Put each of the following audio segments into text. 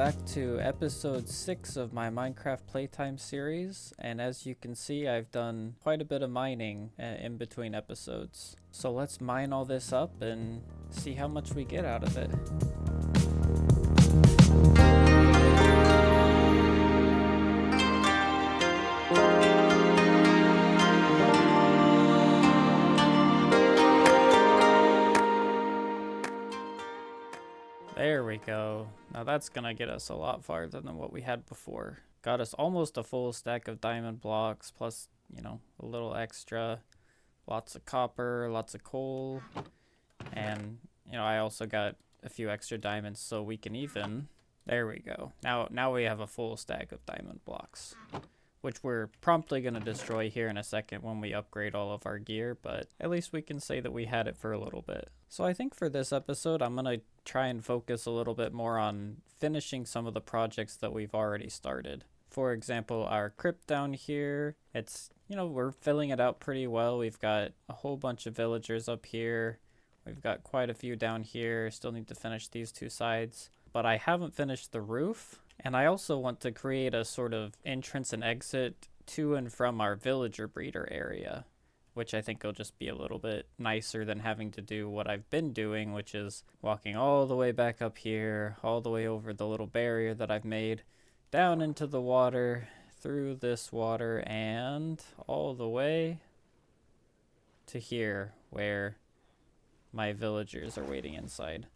back to episode 6 of my Minecraft playtime series, and as you can see I've done quite a bit of mining in between episodes. So let's mine all this up and see how much we get out of it. There we go. Now that's gonna get us a lot farther than what we had before. Got us almost a full stack of diamond blocks, plus, a little extra. Lots of copper, lots of coal. And, I also got a few extra diamonds so we can even... There we go. Now we have a full stack of diamond blocks, which we're promptly going to destroy here in a second when we upgrade all of our gear, but at least we can say that we had it for a little bit. So I think for this episode, I'm going to try and focus a little bit more on finishing some of the projects that we've already started. For example, our crypt down here, it's, we're filling it out pretty well. We've got a whole bunch of villagers up here. We've got quite a few down here. Still need to finish these two sides, but I haven't finished the roof. And I also want to create a sort of entrance and exit to and from our villager breeder area, which I think will just be a little bit nicer than having to do what I've been doing, which is walking all the way back up here, all the way over the little barrier that I've made, down into the water, through this water, and all the way to here where my villagers are waiting inside.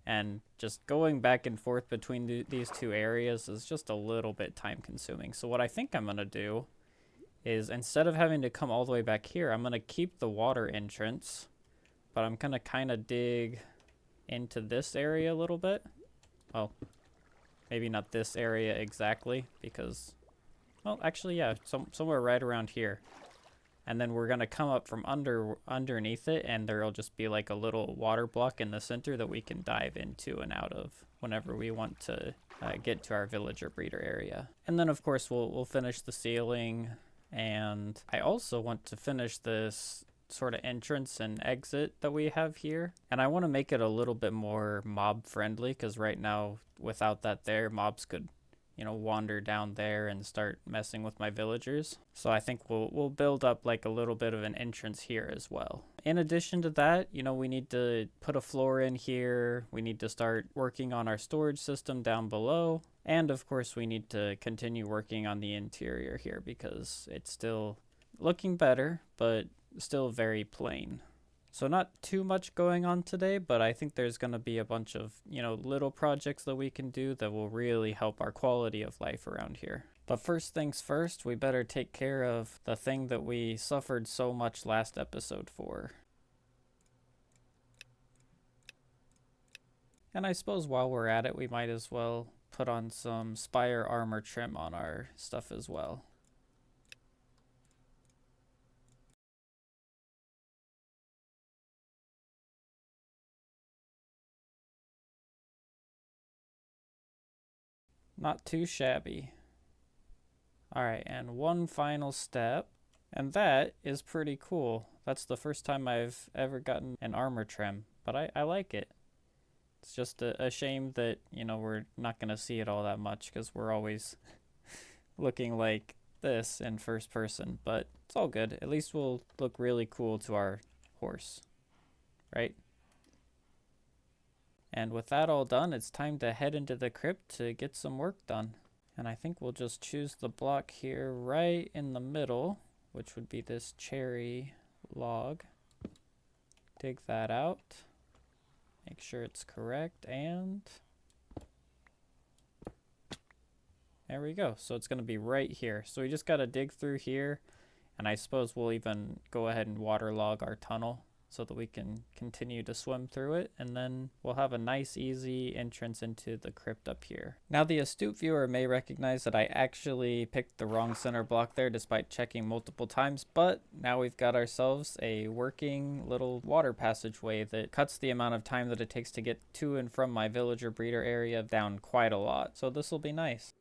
And just going back and forth between these two areas is just a little bit time consuming. So what I think I'm going to do is, instead of having to come all the way back here, I'm going to keep the water entrance, but I'm going to kind of dig into this area a little bit. Oh, maybe not this area exactly, because, well, actually, yeah, somewhere right around here. And then we're going to come up from underneath it, and there'll just be like a little water block in the center that we can dive into and out of whenever we want to get to our villager breeder area. And then, of course, we'll finish the ceiling. And I also want to finish this sort of entrance and exit that we have here. And I want to make it a little bit more mob friendly, because right now, without that there, mobs could wander down there and start messing with my villagers. So I think we'll build up like a little bit of an entrance here as well. In addition to that, we need to put a floor in here. We need to start working on our storage system down below. And of course, we need to continue working on the interior here, because it's still looking better, but still very plain. So not too much going on today, but I think there's going to be a bunch of, little projects that we can do that will really help our quality of life around here. But first things first, we better take care of the thing that we suffered so much last episode for. And I suppose while we're at it, we might as well put on some spire armor trim on our stuff as well. Not too shabby. Alright, and one final step, and that is pretty cool. That's the first time I've ever gotten an armor trim, but I like it. It's just a shame that, we're not going to see it all that much, because we're always looking like this in first person, but it's all good. At least we'll look really cool to our horse, right? And with that all done, it's time to head into the crypt to get some work done. And I think we'll just choose the block here right in the middle, which would be this cherry log. Dig that out. Make sure it's correct, and there we go. So it's going to be right here. So we just got to dig through here, and I suppose we'll even go ahead and waterlog our tunnel so that we can continue to swim through it, and then we'll have a nice easy entrance into the crypt up here. Now the astute viewer may recognize that I actually picked the wrong center block there despite checking multiple times, but now we've got ourselves a working little water passageway that cuts the amount of time that it takes to get to and from my villager breeder area down quite a lot, so this will be nice.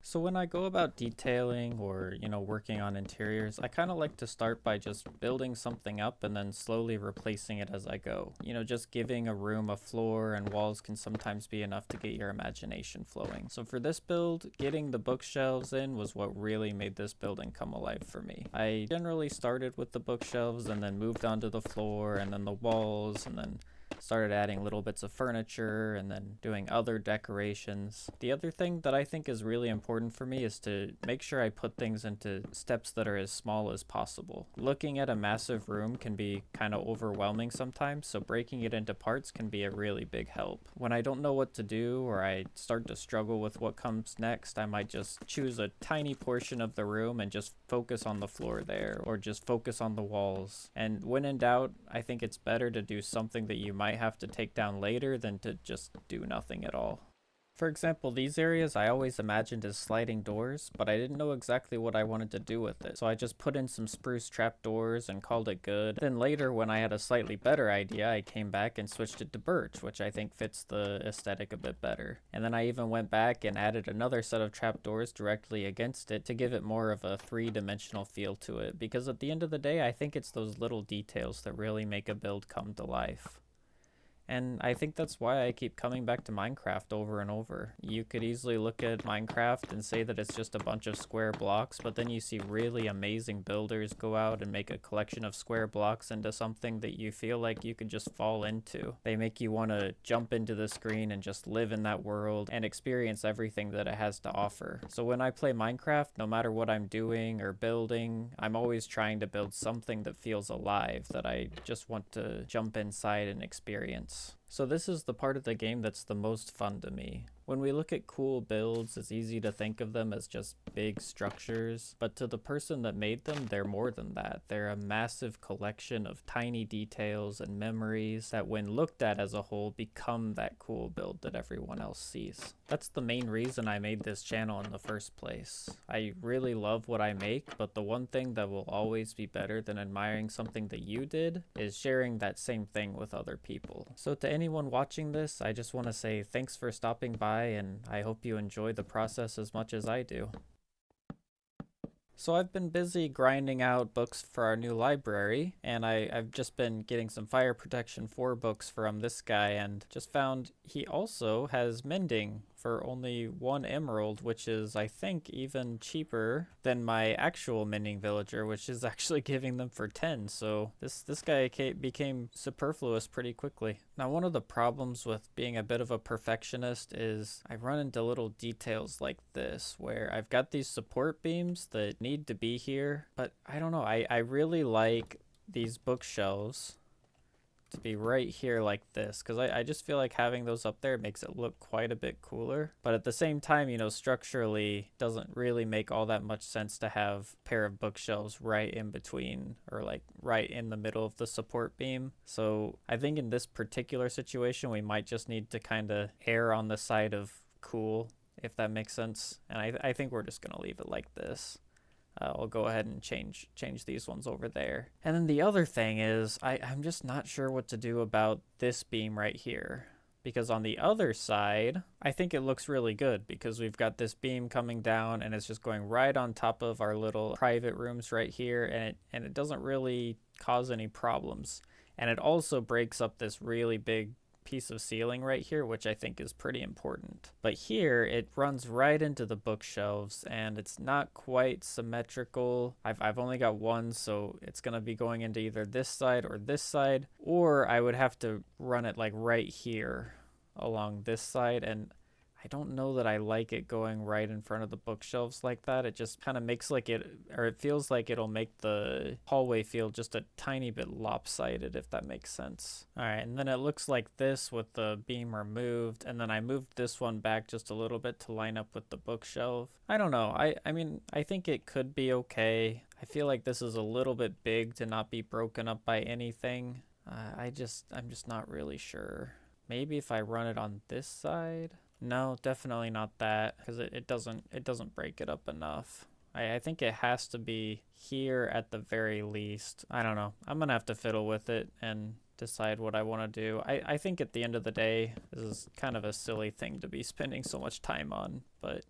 So when I go about detailing or, working on interiors, I kind of like to start by just building something up and then slowly replacing it as I go. Just giving a room a floor and walls can sometimes be enough to get your imagination flowing. So for this build, getting the bookshelves in was what really made this building come alive for me. I generally started with the bookshelves and then moved onto the floor and then the walls and then started adding little bits of furniture and then doing other decorations. The other thing that I think is really important for me is to make sure I put things into steps that are as small as possible. Looking at a massive room can be kind of overwhelming sometimes, so breaking it into parts can be a really big help. When I don't know what to do or I start to struggle with what comes next, I might just choose a tiny portion of the room and just focus on the floor there, or just focus on the walls. And when in doubt, I think it's better to do something that you might have to take down later than to just do nothing at all. For example, these areas I always imagined as sliding doors, but I didn't know exactly what I wanted to do with it. So I just put in some spruce trapdoors and called it good. Then later, when I had a slightly better idea, I came back and switched it to birch, which I think fits the aesthetic a bit better. And then I even went back and added another set of trapdoors directly against it to give it more of a three-dimensional feel to it. Because at the end of the day, I think it's those little details that really make a build come to life. And I think that's why I keep coming back to Minecraft over and over. You could easily look at Minecraft and say that it's just a bunch of square blocks, but then you see really amazing builders go out and make a collection of square blocks into something that you feel like you could just fall into. They make you want to jump into the screen and just live in that world and experience everything that it has to offer. So when I play Minecraft, no matter what I'm doing or building, I'm always trying to build something that feels alive, that I just want to jump inside and experience. So this is the part of the game that's the most fun to me. When we look at cool builds, it's easy to think of them as just big structures, but to the person that made them, they're more than that. They're a massive collection of tiny details and memories that, when looked at as a whole, become that cool build that everyone else sees. That's the main reason I made this channel in the first place. I really love what I make, but the one thing that will always be better than admiring something that you did is sharing that same thing with other people. So to anyone watching this, I just want to say thanks for stopping by, and I hope you enjoy the process as much as I do. So I've been busy grinding out books for our new library, and I've just been getting some fire protection 4 books from this guy, and just found he also has mending for only 1 emerald, which is, I think, even cheaper than my actual mending villager, which is actually giving them for 10. So this guy became superfluous pretty quickly. Now, one of the problems with being a bit of a perfectionist is I run into little details like this, where I've got these support beams that need to be here, but I don't know, I really like these bookshelves to be right here like this, because I just feel like having those up there makes it look quite a bit cooler. But at the same time, structurally doesn't really make all that much sense to have a pair of bookshelves right in between, or like right in the middle of the support beam. So I think in this particular situation, we might just need to kind of err on the side of cool, if that makes sense. And I think we're just going to leave it like this. I'll go ahead and change these ones over there. And then the other thing is, I'm just not sure what to do about this beam right here. Because on the other side, I think it looks really good, because we've got this beam coming down and it's just going right on top of our little private rooms right here, and it doesn't really cause any problems. And it also breaks up this really big piece of ceiling right here, which I think is pretty important. But here it runs right into the bookshelves, and it's not quite symmetrical. I've only got one, so it's gonna be going into either this side, or I would have to run it like right here along this side, and I don't know that I like it going right in front of the bookshelves like that. It just kind of makes it feels like it'll make the hallway feel just a tiny bit lopsided, if that makes sense. All right, and then it looks like this with the beam removed, and then I moved this one back just a little bit to line up with the bookshelf. I don't know. I mean, I think it could be okay. I feel like this is a little bit big to not be broken up by anything. I'm just not really sure. Maybe if I run it on this side. No, definitely not that, because it doesn't break it up enough. I think it has to be here at the very least. I don't know. I'm gonna have to fiddle with it and decide what I want to do. I think at the end of the day, this is kind of a silly thing to be spending so much time on, but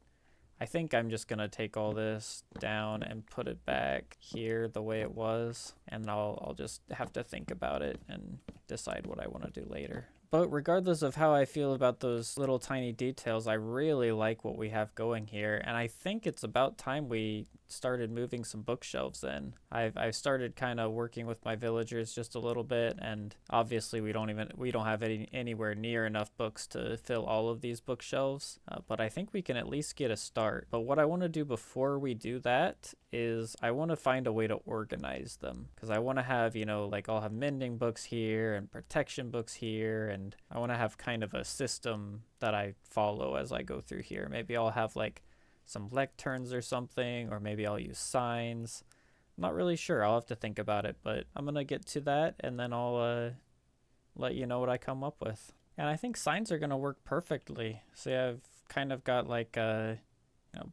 I think I'm just gonna take all this down and put it back here the way it was, and I'll just have to think about it and decide what I want to do later. But regardless of how I feel about those little tiny details, I really like what we have going here, and I think it's about time we started moving some bookshelves in. I've started kind of working with my villagers just a little bit, and obviously we don't have anywhere near enough books to fill all of these bookshelves, but I think we can at least get a start. But what I want to do before we do that is I want to find a way to organize them, because I want to have, you know, like I'll have mending books here and protection books here, and I want to have kind of a system that I follow as I go through here. Maybe I'll have like some lecterns or something, or maybe I'll use signs. I'm not really sure. I'll have to think about it, but I'm gonna get to that, and then I'll let you know what I come up with. And I think signs are gonna work perfectly. See, I've kind of got like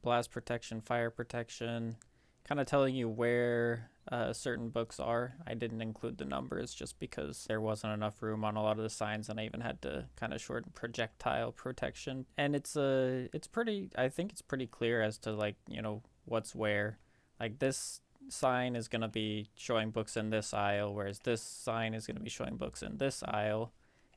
blast protection, fire protection, kind of telling you where certain books are. I didn't include the numbers just because there wasn't enough room on a lot of the signs, and I even had to kind of shorten projectile protection. And I think it's pretty clear as to, like, you know, what's where. Like, this sign is going to be showing books in this aisle, whereas this sign is going to be showing books in this aisle,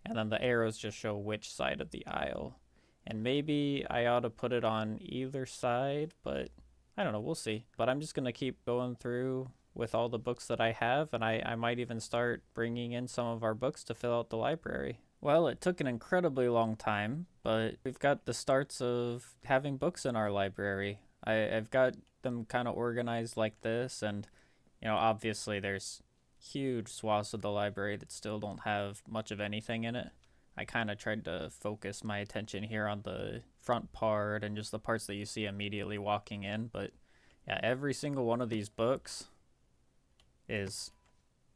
and then the arrows just show which side of the aisle. And maybe I ought to put it on either side, but I don't know, we'll see. But I'm just going to keep going through with all the books that I have, and I might even start bringing in some of our books to fill out the library. Well, it took an incredibly long time, but we've got the starts of having books in our library. I've got them kind of organized like this, and, you know, obviously there's huge swaths of the library that still don't have much of anything in it. I kind of tried to focus my attention here on the front part and just the parts that you see immediately walking in. But yeah, every single one of these books is,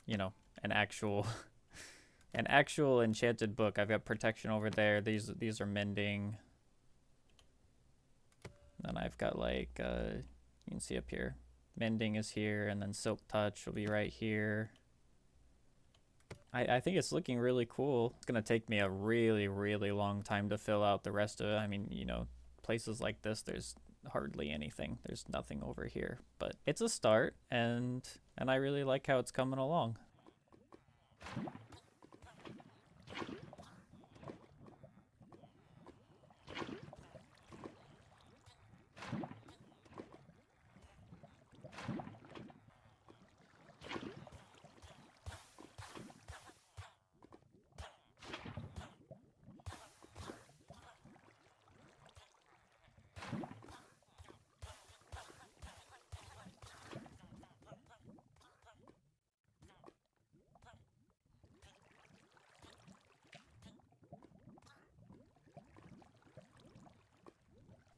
you know, an actual enchanted book. I've got protection over there. These are mending. Then I've got like you can see up here, mending is here, and then silk touch will be right here. I think it's looking really cool. It's going to take me a really, really long time to fill out the rest of it. I mean, you know, places like this, there's hardly anything. There's nothing over here. But it's a start, and I really like how it's coming along.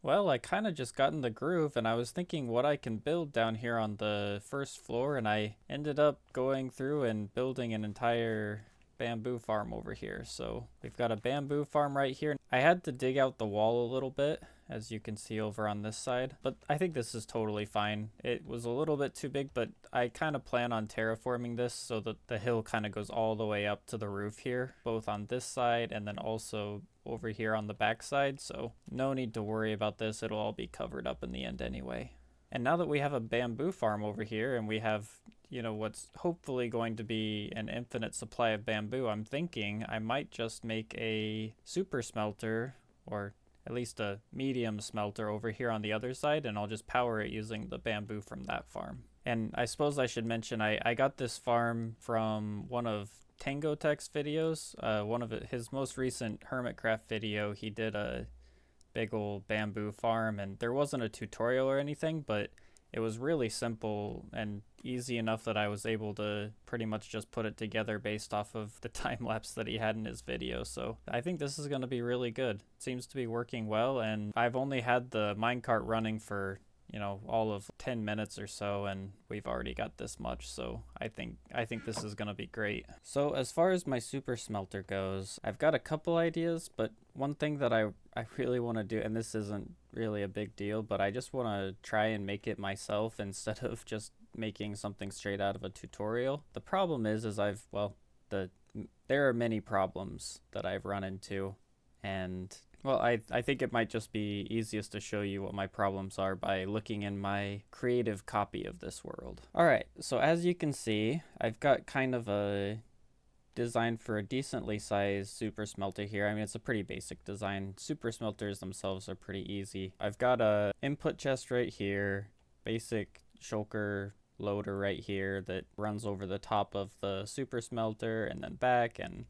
Well, I kind of just got in the groove, and I was thinking what I can build down here on the first floor, and I ended up going through and building an entire bamboo farm over here. So we've got a bamboo farm right here. I had to dig out the wall a little bit, as you can see over on this side, but I think this is totally fine. It was a little bit too big, but I kind of plan on terraforming this so that the hill kind of goes all the way up to the roof here, both on this side and then also over here on the back side. So no need to worry about this. It'll all be covered up in the end anyway. And now that we have a bamboo farm over here, and we have, you know, what's hopefully going to be an infinite supply of bamboo, I'm thinking I might just make a super smelter, or at least a medium smelter over here on the other side, and I'll just power it using the bamboo from that farm. And I suppose I should mention I got this farm from one of Tango Tech's videos. His most recent Hermitcraft video, he did a big old bamboo farm, and there wasn't a tutorial or anything, but it was really simple and easy enough that I was able to pretty much just put it together based off of the time lapse that he had in his video. So I think this is going to be really good. It seems to be working well, and I've only had the minecart running for, you know, all of 10 minutes or so, and we've already got this much, so I think this is going to be great. So as far as my super smelter goes, I've got a couple ideas, but one thing that I really want to do, and this isn't really a big deal, but I just want to try and make it myself instead of just making something straight out of a tutorial. The problem is there are many problems that I've run into, and Well, I think it might just be easiest to show you what my problems are by looking in my creative copy of this world. Alright, so as you can see, I've got kind of a design for a decently sized super smelter here. I mean, it's a pretty basic design. Super smelters themselves are pretty easy. I've got a input chest right here, basic shulker loader right here that runs over the top of the super smelter and then back, and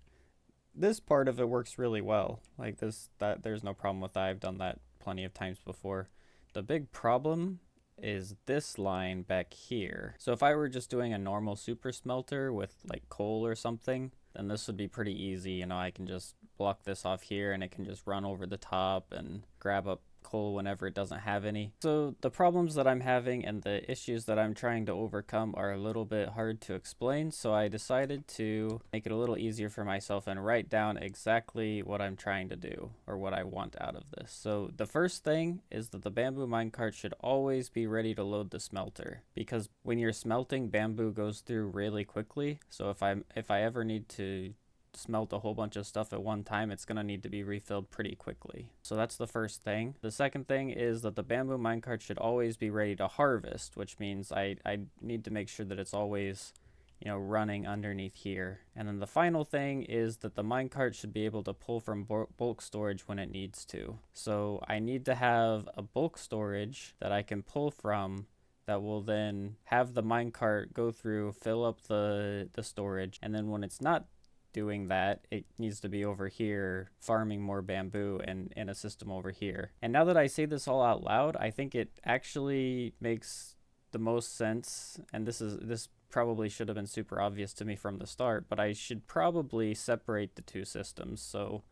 this part of it works really well. Like this, that there's no problem with that. I've done that plenty of times before. The big problem is this line back here. So if I were just doing a normal super smelter with like coal or something, then this would be pretty easy. You know, I can just block this off here and it can just run over the top and grab up coal whenever it doesn't have any. So the problems that I'm having and the issues that I'm trying to overcome are a little bit hard to explain, so I decided to make it a little easier for myself and write down exactly what I'm trying to do or what I want out of this. So the first thing is that the bamboo minecart should always be ready to load the smelter, because when you're smelting, bamboo goes through really quickly. So if I ever need to smelt a whole bunch of stuff at one time, it's going to need to be refilled pretty quickly. So that's the first thing. The second thing is that the bamboo minecart should always be ready to harvest, which means I need to make sure that it's always, you know, running underneath here. And then the final thing is that the minecart should be able to pull from bulk storage when it needs to. So I need to have a bulk storage that I can pull from that will then have the minecart go through, fill up the storage, and then when it's not doing that, it needs to be over here farming more bamboo and in a system over here. And now that I say this all out loud, I think it actually makes the most sense, and this probably should have been super obvious to me from the start, but I should probably separate the two systems. So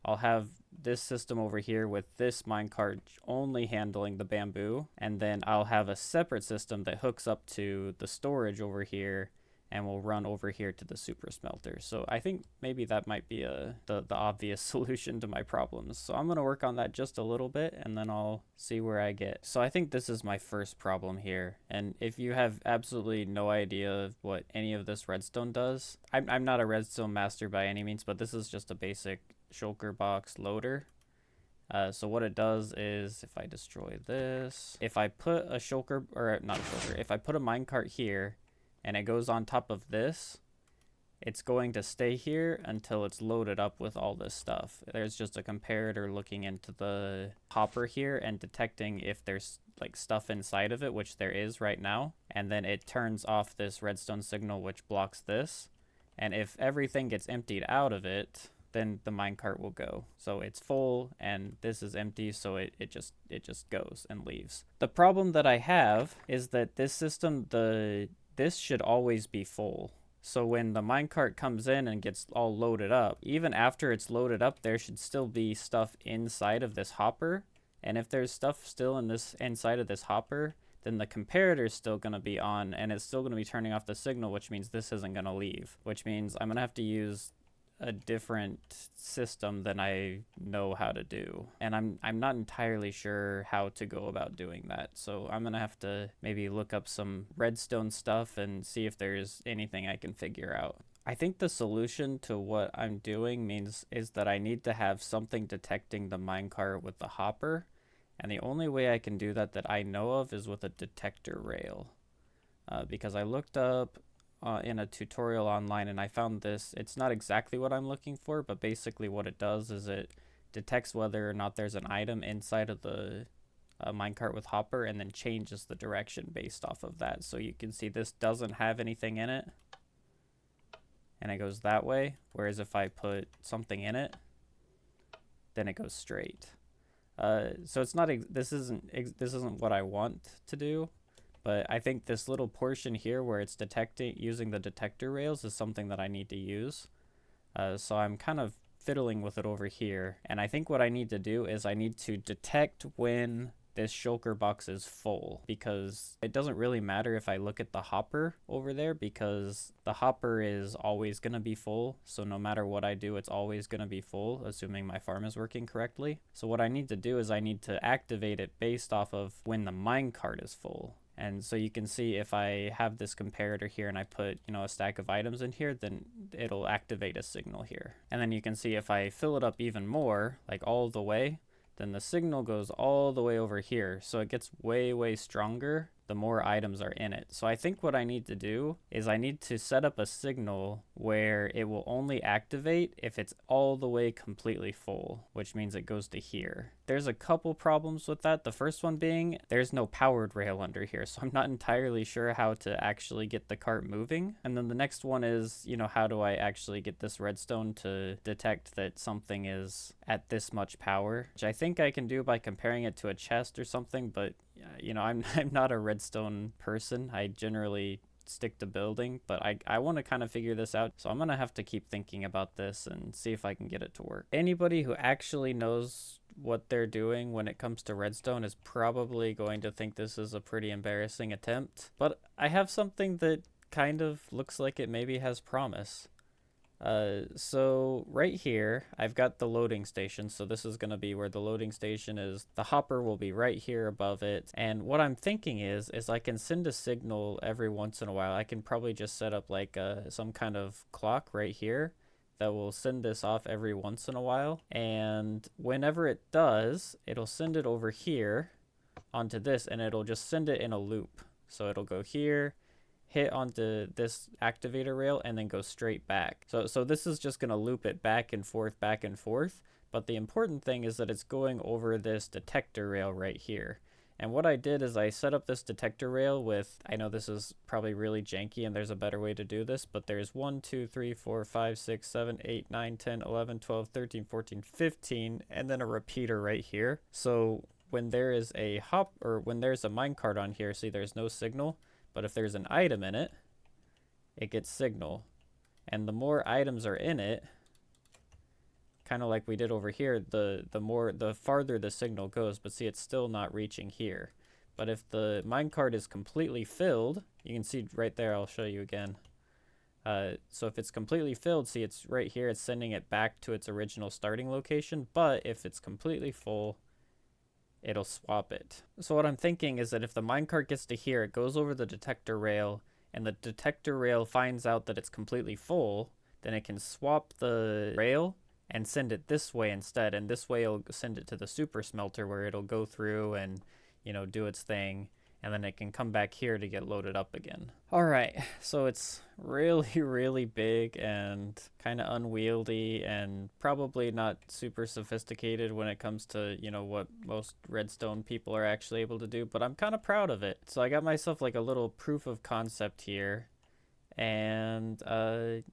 I'll have this system over here with this minecart only handling the bamboo, and then I'll have a separate system that hooks up to the storage over here and we'll run over here to the super smelter. So I think maybe that might be the obvious solution to my problems. So I'm going to work on that just a little bit and then I'll see where I get. So I think this is my first problem here. And if you have absolutely no idea what any of this redstone does, I'm not a redstone master by any means, but this is just a basic shulker box loader. So what it does is, if I destroy this, if I put a shulker, or not a shulker, if I put a minecart here, and it goes on top of this, it's going to stay here until it's loaded up with all this stuff. There's just a comparator looking into the hopper here and detecting if there's like stuff inside of it, which there is right now. And then it turns off this redstone signal, which blocks this. And if everything gets emptied out of it, then the minecart will go. So it's full and this is empty, so it just goes and leaves. The problem that I have is that this system, this should always be full. So when the minecart comes in and gets all loaded up, even after it's loaded up, there should still be stuff inside of this hopper. And if there's stuff still inside of this hopper, then the comparator is still going to be on and it's still going to be turning off the signal, which means this isn't going to leave, which means I'm going to have to use a different system than I know how to do, and I'm not entirely sure how to go about doing that. So I'm gonna have to maybe look up some redstone stuff and see if there's anything I can figure out. I think the solution to what I'm doing is that I need to have something detecting the minecart with the hopper, and the only way I can do that I know of is with a detector rail, because I looked up in a tutorial online and I found this. It's not exactly what I'm looking for, but basically what it does is it detects whether or not there's an item inside of the minecart with hopper and then changes the direction based off of that. So you can see this doesn't have anything in it and it goes that way, whereas if I put something in it, then it goes straight. So it's not this isn't what I want to do. But I think this little portion here where it's using the detector rails is something that I need to use. So I'm kind of fiddling with it over here. And I think what I need to do is I need to detect when this shulker box is full, because it doesn't really matter if I look at the hopper over there, because the hopper is always going to be full. So no matter what I do, it's always going to be full, assuming my farm is working correctly. So what I need to do is I need to activate it based off of when the minecart is full. And so you can see if I have this comparator here and I put, a stack of items in here, then it'll activate a signal here. And then you can see if I fill it up even more, like all the way, then the signal goes all the way over here. So it gets way, way stronger the more items are in it. So I think what I need to do is I need to set up a signal where it will only activate if it's all the way completely full, which means it goes to here. There's a couple problems with that. The first one being there's no powered rail under here, so I'm not entirely sure how to actually get the cart moving. And then the next one is, how do I actually get this redstone to detect that something is at this much power, which I think I can do by comparing it to a chest or something, but I'm not a redstone person. I generally stick to building, but I want to kind of figure this out. So I'm going to have to keep thinking about this and see if I can get it to work. Anybody who actually knows what they're doing when it comes to redstone is probably going to think this is a pretty embarrassing attempt, but I have something that kind of looks like it maybe has promise. So right here, I've got the loading station. So this is going to be where the loading station is. The hopper will be right here above it. And what I'm thinking is I can send a signal every once in a while. I can probably just set up like some kind of clock right here that will send this off every once in a while. And whenever it does, it'll send it over here onto this, and it'll just send it in a loop. So it'll go here, hit onto this activator rail, and then go straight back. So this is just going to loop it back and forth, but the important thing is that it's going over this detector rail right here. And what I did is I set up this detector rail with, I know this is probably really janky and there's a better way to do this, but there's 1, 2, 3, 4, 5, 6, 7, 8, 9, 10, 11, 12, 13, 14, 15, and then a repeater right here. So when there is a when there's a minecart on here, see there's no signal, but if there's an item in it, it gets signal. And the more items are in it, kind of like we did over here, the farther the signal goes, but see it's still not reaching here. But if the minecart is completely filled, you can see right there, I'll show you again. So if it's completely filled, see it's right here, it's sending it back to its original starting location, but if it's completely full, it'll swap it. So what I'm thinking is that if the minecart gets to here, it goes over the detector rail, and the detector rail finds out that it's completely full, then it can swap the rail and send it this way instead, and this way it'll send it to the super smelter where it'll go through and do its thing, and then it can come back here to get loaded up again. All right, so it's really, really big and kind of unwieldy and probably not super sophisticated when it comes to, what most redstone people are actually able to do, but I'm kind of proud of it. So I got myself like a little proof of concept here. And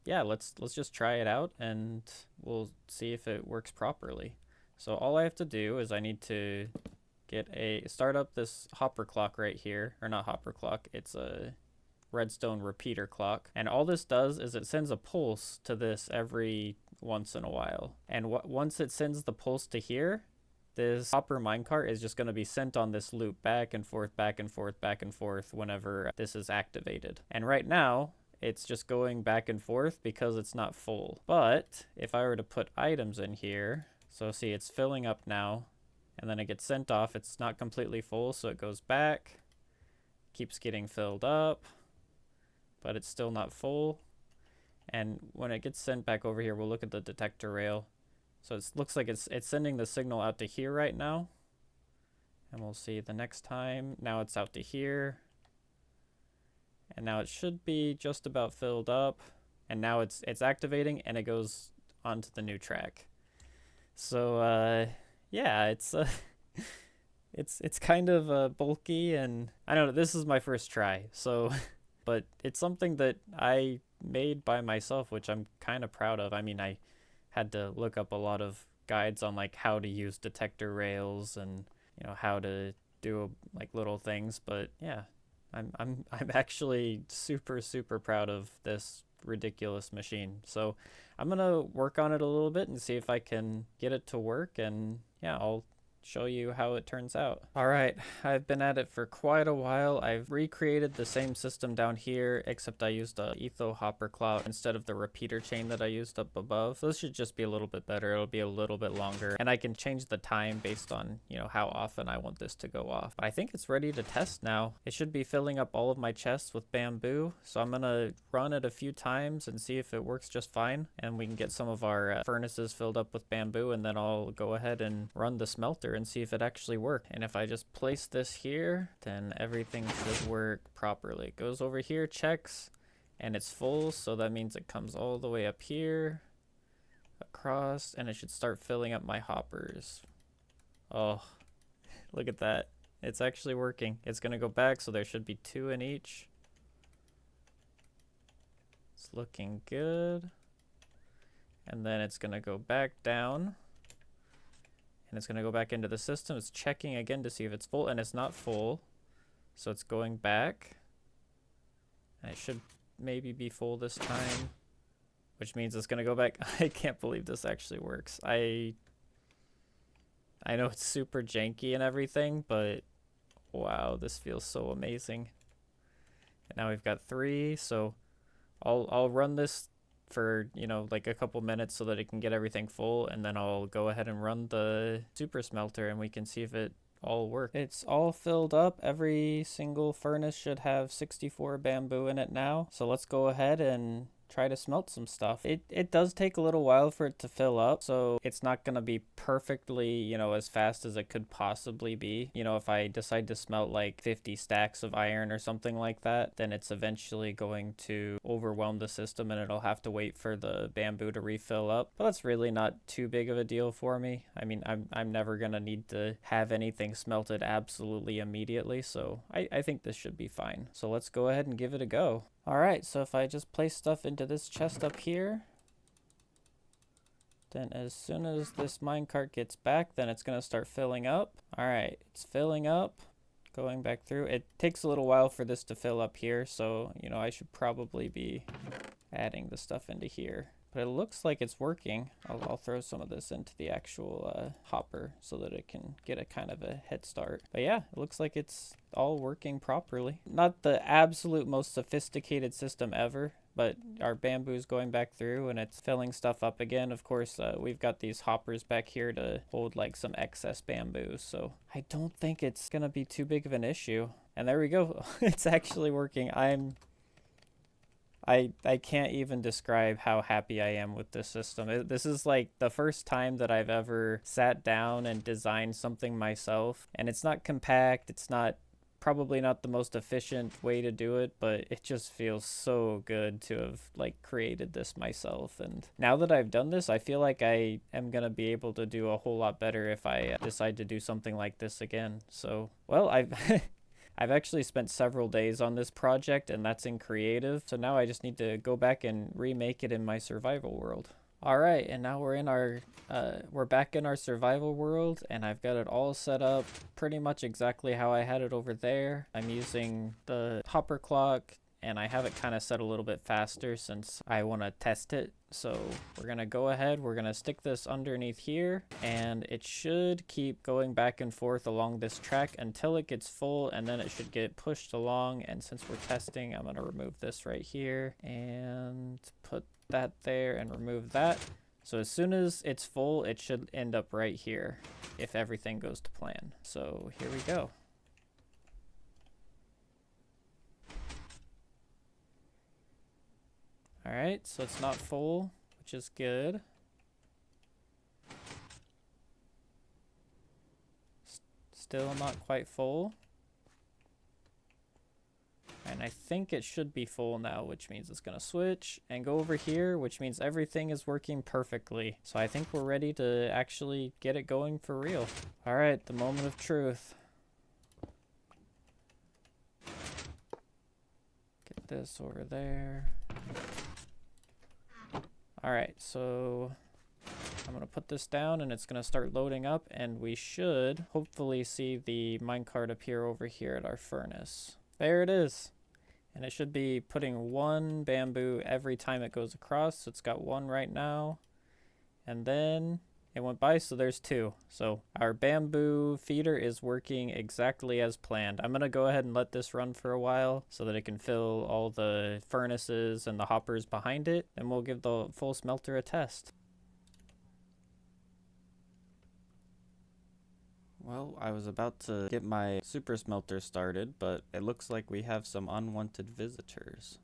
yeah, let's just try it out and we'll see if it works properly. So all I have to do is I need to start up this hopper clock right here, or not hopper clock, it's a redstone repeater clock. And all this does is it sends a pulse to this every once in a while. And once it sends the pulse to here, this hopper minecart is just going to be sent on this loop back and forth whenever this is activated. And right now, it's just going back and forth because it's not full. But if I were to put items in here, so see it's filling up now, and then it gets sent off. It's not completely full, so it goes back, keeps getting filled up, but it's still not full. And when it gets sent back over here, we'll look at the detector rail. So it looks like it's sending the signal out to here right now. And we'll see the next time. Now it's out to here. And now it should be just about filled up. And now it's activating and it goes onto the new track. So yeah, it's kind of bulky, and I don't know, this is my first try. So but it's something that I made by myself, which I'm kind of proud of. I mean, I had to look up a lot of guides on like how to use detector rails and how to do like little things, but yeah, I'm actually super proud of this ridiculous machine. So I'm gonna work on it a little bit and see if I can get it to work, and yeah, I'll show you how it turns out. All right, I've been at it for quite a while. I've recreated the same system down here, except I used a etho hopper cloud instead of the repeater chain that I used up above. So this should just be a little bit better. It'll be a little bit longer, and I can change the time based on, you know, how often I want this to go off. But I think it's ready to test now. It should be filling up all of my chests with bamboo, so I'm gonna run it a few times and see if it works just fine, and we can get some of our furnaces filled up with bamboo, and then I'll go ahead and run the smelter and see if it actually worked. And if I just place this here, then everything should work properly. It goes over here, checks, and it's full, so that means it comes all the way up here, across, and it should start filling up my hoppers. Oh, look at that. It's actually working. It's gonna go back, so there should be 2 in each. It's looking good. And then it's gonna go back down. And it's going to go back into the system. It's checking again to see if it's full, and it's not full. So it's going back. And it should maybe be full this time, which means it's going to go back. I can't believe this actually works. I know it's super janky and everything, but wow, this feels so amazing. And now we've got 3, so I'll run this for, you know, like a couple minutes so that it can get everything full, and then I'll go ahead and run the super smelter and we can see if it all works. It's all filled up. Every single furnace should have 64 bamboo in it now. So let's go ahead and try to smelt some stuff. It does take a little while for it to fill up, so it's not going to be perfectly, you know, as fast as it could possibly be. You know, if I decide to smelt like 50 stacks of iron or something like that, then it's eventually going to overwhelm the system and it'll have to wait for the bamboo to refill up. But that's really not too big of a deal for me. I mean, I'm never going to need to have anything smelted absolutely immediately, so I think this should be fine. So let's go ahead and give it a go. Alright, so if I just place stuff into this chest up here, then as soon as this minecart gets back, then it's going to start filling up. Alright, it's filling up, going back through. It takes a little while for this to fill up here, so, you know, I should probably be adding the stuff into here. But it looks like it's working. I'll throw some of this into the actual hopper so that it can get a kind of a head start. But yeah, it looks like it's all working properly. Not the absolute most sophisticated system ever, but our bamboo's going back through and it's filling stuff up again. Of course, we've got these hoppers back here to hold like some excess bamboo, so I don't think it's gonna be too big of an issue. And there we go. It's actually working. I can't even describe how happy I am with this system. This is like the first time that I've ever sat down and designed something myself. And it's not compact. It's probably not the most efficient way to do it, but it just feels so good to have like created this myself. And now that I've done this, I feel like I am going to be able to do a whole lot better if I decide to do something like this again. So, well, I've actually spent several days on this project, and that's in creative. So now I just need to go back and remake it in my survival world. All right, and now we're back in our survival world, and I've got it all set up pretty much exactly how I had it over there. I'm using the hopper clock, and I have it kind of set a little bit faster since I want to test it. So we're going to go ahead, we're going to stick this underneath here, and it should keep going back and forth along this track until it gets full, and then it should get pushed along. And since we're testing, I'm going to remove this right here and put that there and remove that. So as soon as it's full, it should end up right here if everything goes to plan. So here we go. Alright, so it's not full, which is good. Still not quite full. And I think it should be full now, which means it's going to switch and go over here, which means everything is working perfectly. So I think we're ready to actually get it going for real. Alright, the moment of truth. Get this over there. Alright, so I'm going to put this down and it's going to start loading up, and we should hopefully see the minecart appear over here at our furnace. There it is. And it should be putting 1 bamboo every time it goes across. So it's got 1 right now. And then it went by, so there's 2. So our bamboo feeder is working exactly as planned. I'm gonna go ahead and let this run for a while so that it can fill all the furnaces and the hoppers behind it, and we'll give the full smelter a test. Well, I was about to get my super smelter started, but it looks like we have some unwanted visitors.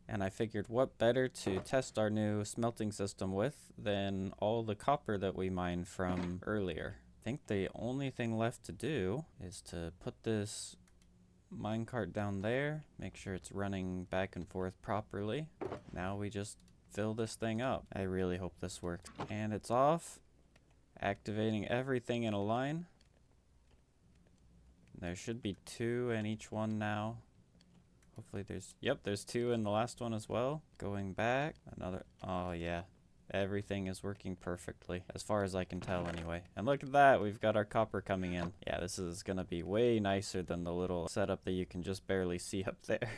And I figured what better to test our new smelting system with than all the copper that we mined from earlier. I think the only thing left to do is to put this minecart down there, make sure it's running back and forth properly. Now we just fill this thing up. I really hope this works. And it's off. Activating everything in a line. There should be 2 in each one now. Hopefully there's 2 in the last one as well. Going back, another, oh yeah. Everything is working perfectly, as far as I can tell anyway. And look at that, we've got our copper coming in. Yeah, this is gonna be way nicer than the little setup that you can just barely see up there.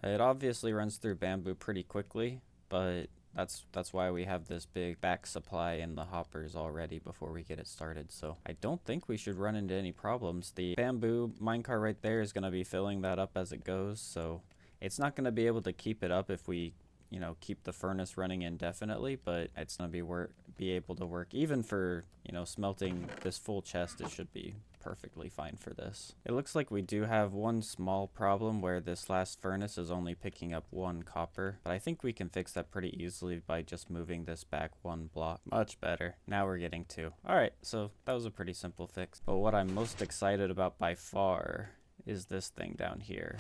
It obviously runs through bamboo pretty quickly, but that's why we have this big back supply in the hoppers already before we get it started. So I don't think we should run into any problems. The bamboo minecart right there is going to be filling that up as it goes. So it's not going to be able to keep it up if we, you know, keep the furnace running indefinitely, but it's going to be able to work even for, you know, smelting this full chest. It should be perfectly fine for this. It looks like we do have one small problem where this last furnace is only picking up 1 copper, but I think we can fix that pretty easily by just moving this back 1 block. Much better. Now we're getting 2. Alright, so that was a pretty simple fix. But what I'm most excited about by far is this thing down here.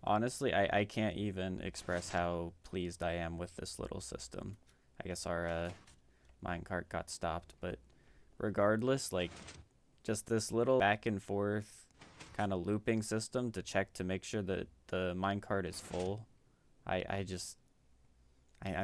Honestly, I can't even express how pleased I am with this little system. I guess our minecart got stopped, but regardless, like, just this little back and forth kind of looping system to check to make sure that the minecart is full. I'm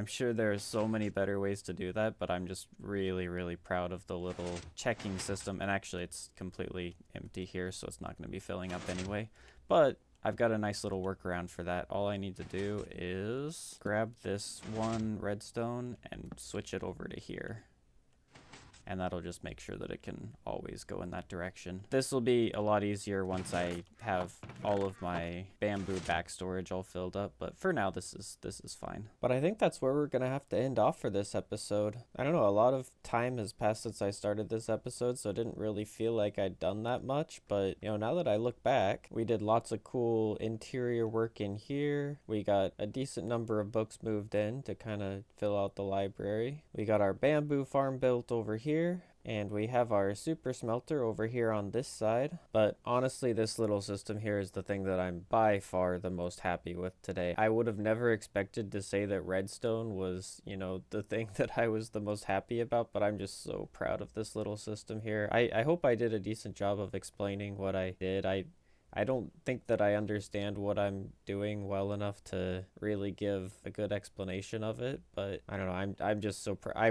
sure there are so many better ways to do that, but I'm just really, really proud of the little checking system. And actually, it's completely empty here, so it's not going to be filling up anyway. But I've got a nice little workaround for that. All I need to do is grab this 1 redstone and switch it over to here. And that'll just make sure that it can always go in that direction. This will be a lot easier once I have all of my bamboo back storage all filled up, but for now this is fine. But I think that's where we're gonna have to end off for this episode. I don't know, a lot of time has passed since I started this episode, so it didn't really feel like I'd done that much, but you know, now that I look back, we did lots of cool interior work in here. We got a decent number of books moved in to kind of fill out the library. We got our bamboo farm built over here, and we have our super smelter over here on this side. But honestly, this little system here is the thing that I'm by far the most happy with today. I would have never expected to say that redstone was, you know, the thing that I was the most happy about, but I'm just so proud of this little system here. I hope I did a decent job of explaining what I did. I don't think that I understand what I'm doing well enough to really give a good explanation of it, but I don't know, I'm just so I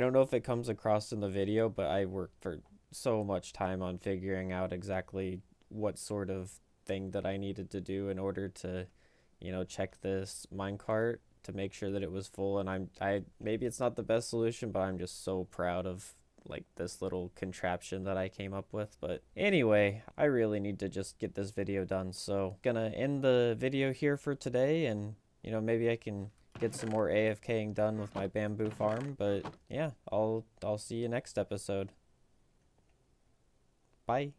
don't know if it comes across in the video, but I worked for so much time on figuring out exactly what sort of thing that I needed to do in order to, you know, check this minecart to make sure that it was full. And maybe it's not the best solution, but I'm just so proud of like this little contraption that I came up with. But anyway, I really need to just get this video done, so gonna end the video here for today, and you know, maybe I can get some more AFKing done with my bamboo farm. But yeah, I'll see you next episode. Bye.